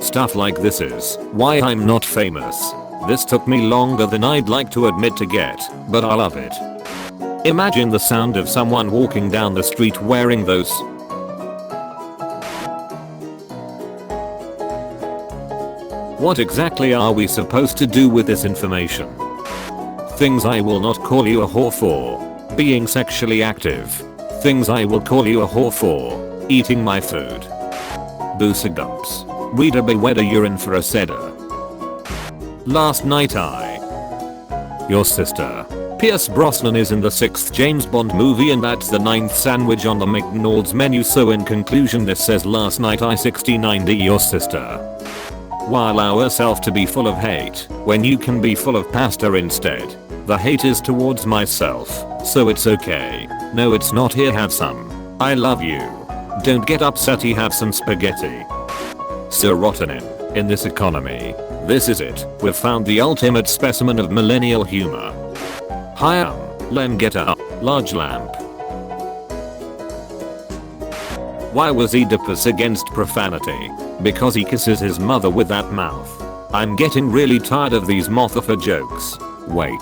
Stuff like this is why I'm not famous. This took me longer than I'd like to admit to get, but I love it. Imagine the sound of someone walking down the street wearing those. What exactly are we supposed to do with this information? Things I will not call you a whore for. Being sexually active. Things I will call you a whore for. Eating my food. Boosa dumps. Reader beware, you're in for a sedder. Last night your sister. Pierce Brosnan is in the 6th James Bond movie and that's the 9th sandwich on the McDonald's menu, so in conclusion this says last night I 69'd your sister. Why allow yourself to be full of hate when you can be full of pasta instead? The hate is towards myself, so it's okay. No it's not, here have some. I love you. Don't get upsetty, have some spaghetti. Serotonin. In this economy. This is it. We've found the ultimate specimen of millennial humor. Hi, Lem get a large lamp. Why was Oedipus against profanity? Because he kisses his mother with that mouth. I'm getting really tired of these Motherfucker jokes. Wait.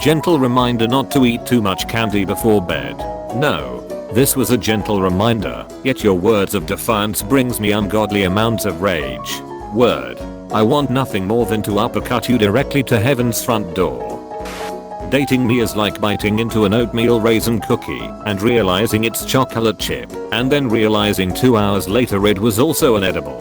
Gentle reminder not to eat too much candy before bed. No. This was a gentle reminder, yet your words of defiance brings me ungodly amounts of rage. Word. I want nothing more than to uppercut you directly to heaven's front door. Dating me is like biting into an oatmeal raisin cookie and realizing it's chocolate chip, and then realizing 2 hours later it was also an edible.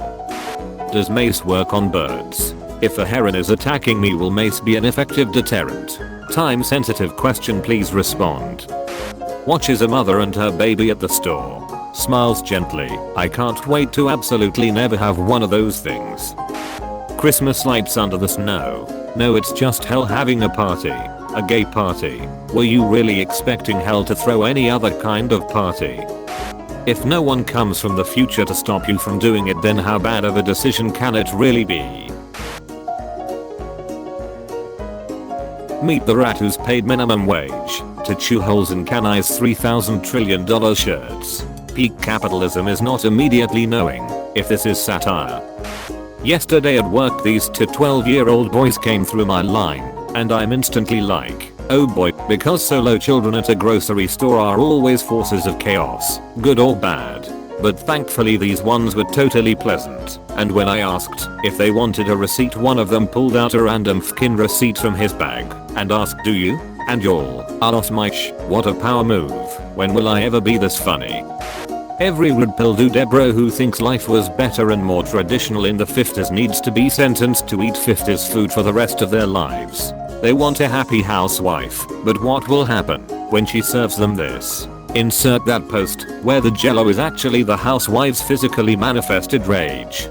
Does mace work on birds? If a heron is attacking me, will mace be an effective deterrent? Time sensitive question, please respond. Watches a mother and her baby at the store. Smiles gently. I can't wait to absolutely never have one of those things. Christmas lights under the snow. No, it's just hell having a party. A gay party. Were you really expecting hell to throw any other kind of party? If no one comes from the future to stop you from doing it, then how bad of a decision can it really be? Meet the rat who's paid minimum wage to chew holes in Kanai's $3,000 trillion shirts. Peak capitalism is not immediately knowing if this is satire. Yesterday at work these two 12-year-old boys came through my line and I'm instantly like, oh boy, because solo children at a grocery store are always forces of chaos, good or bad. But thankfully these ones were totally pleasant, and when I asked if they wanted a receipt, one of them pulled out a random fkin receipt from his bag and asked, do you? And y'all are not my what a power move. When will I ever be this funny? Every red pill dude bro who thinks life was better and more traditional in the 50s needs to be sentenced to eat 50s food for the rest of their lives. They want a happy housewife, but what will happen when she serves them this? Insert that post where the jello is actually the housewife's physically manifested rage.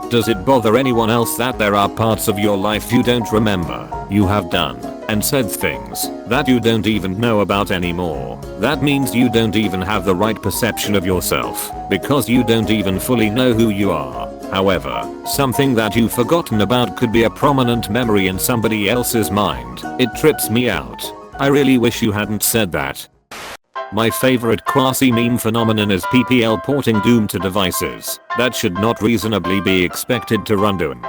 Does it bother anyone else that there are parts of your life you don't remember, you have done and said things that you don't even know about anymore? That means you don't even have the right perception of yourself because you don't even fully know who you are. However, something that you've forgotten about could be a prominent memory in somebody else's mind. It trips me out. I really wish you hadn't said that. My favorite quasi-meme phenomenon is PPL porting Doom to devices that should not reasonably be expected to run Doom.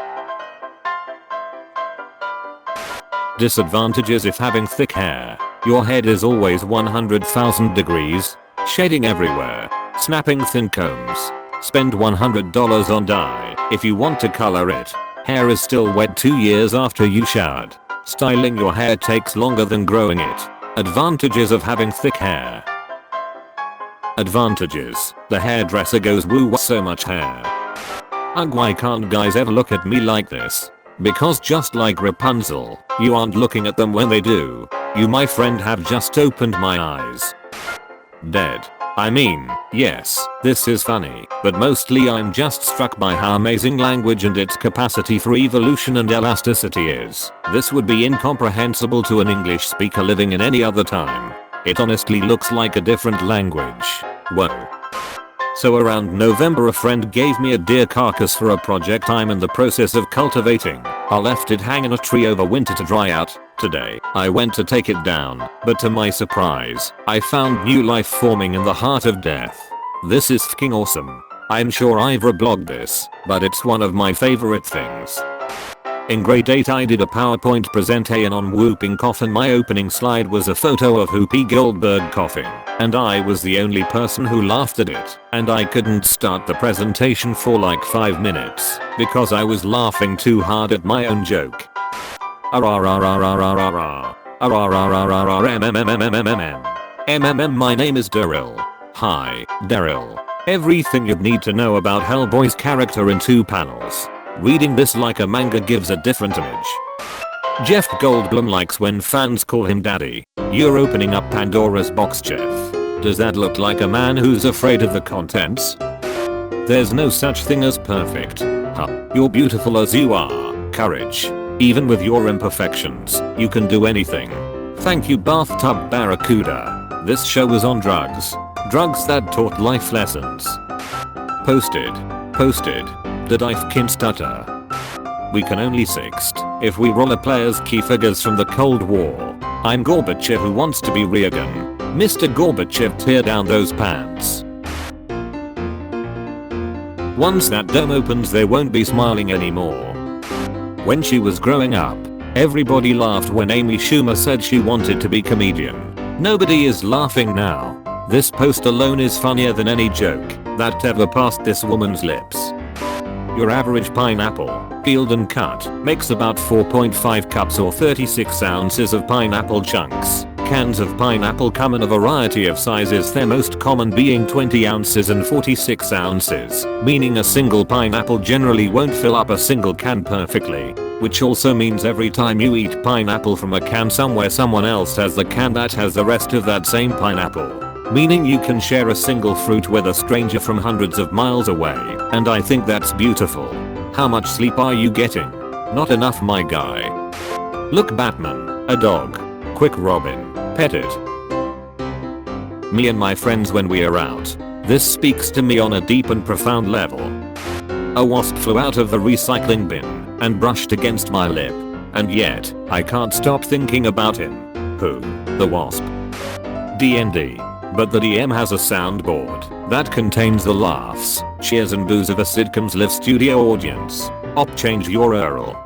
Disadvantages if having thick hair. Your head is always 100,000 degrees, shading everywhere, snapping thin combs. Spend $100 on dye if you want to color it. Hair is still wet 2 years after you showered. Styling your hair takes longer than growing it. Advantages of having thick hair. Advantages. The hairdresser goes woo so much hair. Ugh, why can't guys ever look at me like this? Because just like Rapunzel, you aren't looking at them when they do. You my friend have just opened my eyes. Dead. I mean, yes, this is funny, but mostly I'm just struck by how amazing language and its capacity for evolution and elasticity is. This would be incomprehensible to an English speaker living in any other time. It honestly looks like a different language. Whoa. So around November a friend gave me a deer carcass for a project I'm in the process of cultivating. I left it hang in a tree over winter to dry out. Today, I went to take it down, but to my surprise, I found new life forming in the heart of death. This is fking awesome. I'm sure I've reblogged this, but it's one of my favorite things. In grade 8 I did a PowerPoint presentation on whooping cough and my opening slide was a photo of Whoopi Goldberg coughing, and I was the only person who laughed at it, and I couldn't start the presentation for like 5 minutes because I was laughing too hard at my own joke. My name is Daryl. Hi, Daryl. Everything you'd need to know about Hellboy's character in 2 panels. Reading this like a manga gives a different image. Jeff Goldblum likes when fans call him daddy. You're opening up Pandora's box, Jeff. Does that look like a man who's afraid of the contents? There's no such thing as perfect. Huh. You're beautiful as you are. Courage. Even with your imperfections, you can do anything. Thank you, Bathtub Barracuda. This show was on drugs. Drugs that taught life lessons. Posted. Did I fkin stutter? We can only sixt if we roll a player's key figures from the Cold War. I'm Gorbachev who wants to be Reagan. Mr. Gorbachev, tear down those pants. Once that dome opens they won't be smiling anymore. When she was growing up, everybody laughed when Amy Schumer said she wanted to be comedian. Nobody is laughing now. This post alone is funnier than any joke that ever passed this woman's lips. Your average pineapple, peeled and cut, makes about 4.5 cups or 36 ounces of pineapple chunks. Cans of pineapple come in a variety of sizes, their most common being 20 ounces and 46 ounces, meaning a single pineapple generally won't fill up a single can perfectly. Which also means every time you eat pineapple from a can somewhere someone else has the can that has the rest of that same pineapple. Meaning you can share a single fruit with a stranger from hundreds of miles away, and I think that's beautiful. How much sleep are you getting? Not enough, my guy. Look, Batman, a dog. Quick, Robin, pet it. Me and my friends when we are out. This speaks to me on a deep and profound level. A wasp flew out of the recycling bin and brushed against my lip, and yet I can't stop thinking about him. Who? The wasp. D&D. But the DM has a soundboard that contains the laughs, cheers and boos of a sitcom's live studio audience. Op, change your URL.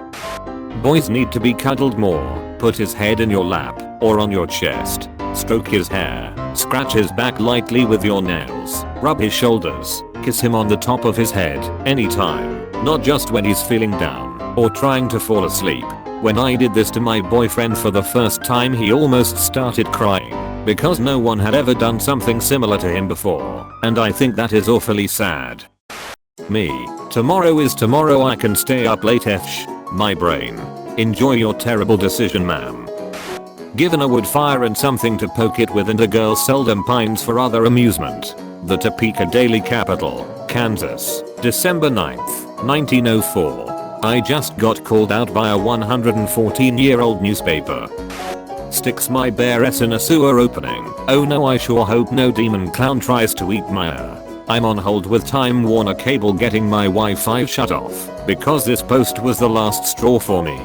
Boys need to be cuddled more. Put his head in your lap or on your chest. Stroke his hair. Scratch his back lightly with your nails. Rub his shoulders. Kiss him on the top of his head anytime. Not just when he's feeling down or trying to fall asleep. When I did this to my boyfriend for the first time, he almost started crying because no one had ever done something similar to him before, and I think that is awfully sad. Me. Tomorrow is tomorrow, I can stay up late. My brain. Enjoy your terrible decision, ma'am. Given a wood fire and something to poke it with and a girl seldom pines for other amusement. The Topeka Daily Capital, Kansas, December 9th, 1904. I just got called out by a 114-year-old newspaper. Sticks my bare ass in a sewer opening. Oh no, I sure hope no demon clown tries to eat my air. I'm on hold with Time Warner Cable getting my Wi-Fi shut off because this post was the last straw for me.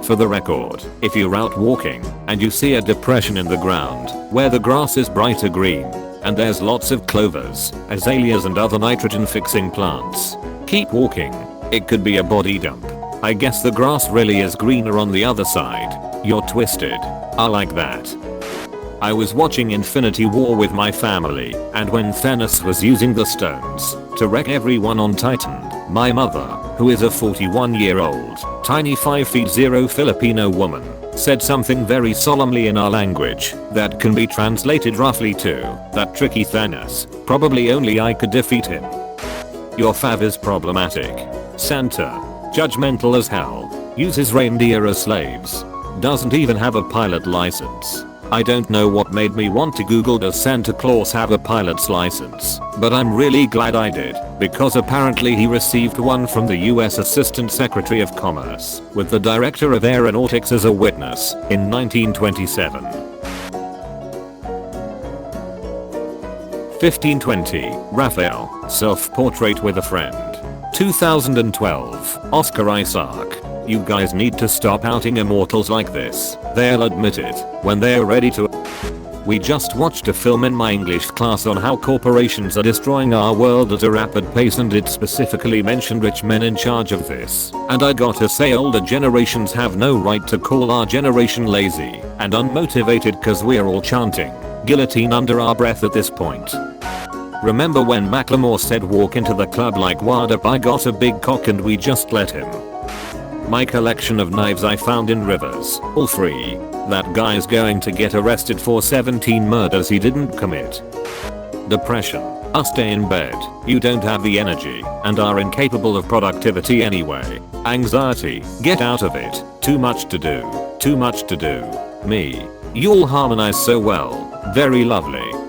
For the record, if you're out walking and you see a depression in the ground where the grass is brighter green and there's lots of clovers, azaleas and other nitrogen fixing plants, keep walking. It could be a body dump. I guess the grass really is greener on the other side. You're twisted. I like that. I was watching Infinity War with my family, and when Thanos was using the stones to wreck everyone on Titan, my mother, who is a 41-year-old, tiny 5'0" Filipino woman, said something very solemnly in our language that can be translated roughly to, "That tricky Thanos, probably only I could defeat him." Your fav is problematic. Santa, judgmental as hell, uses reindeer as slaves, doesn't even have a pilot license. I don't know what made me want to Google does Santa Claus have a pilot's license, but I'm really glad I did, because apparently he received one from the US Assistant Secretary of Commerce, with the Director of Aeronautics as a witness, in 1927. 1520, Raphael, Self-Portrait with a Friend. 2012, Oscar Isaac. You guys need to stop outing immortals like this. They'll admit it when they're ready to. We just watched a film in my English class on how corporations are destroying our world at a rapid pace, and it specifically mentioned rich men in charge of this. And I gotta say, older generations have no right to call our generation lazy and unmotivated, cause we're all chanting guillotine under our breath at this point. Remember when Macklemore said walk into the club like wad up, I got a big cock and we just let him. My collection of knives I found in rivers, all free. That guy's going to get arrested for 17 murders he didn't commit. Depression. Stay in bed. You don't have the energy and are incapable of productivity anyway. Anxiety. Get out of it. Too much to do. Too much to do. Me. You'll harmonize so well. Very lovely.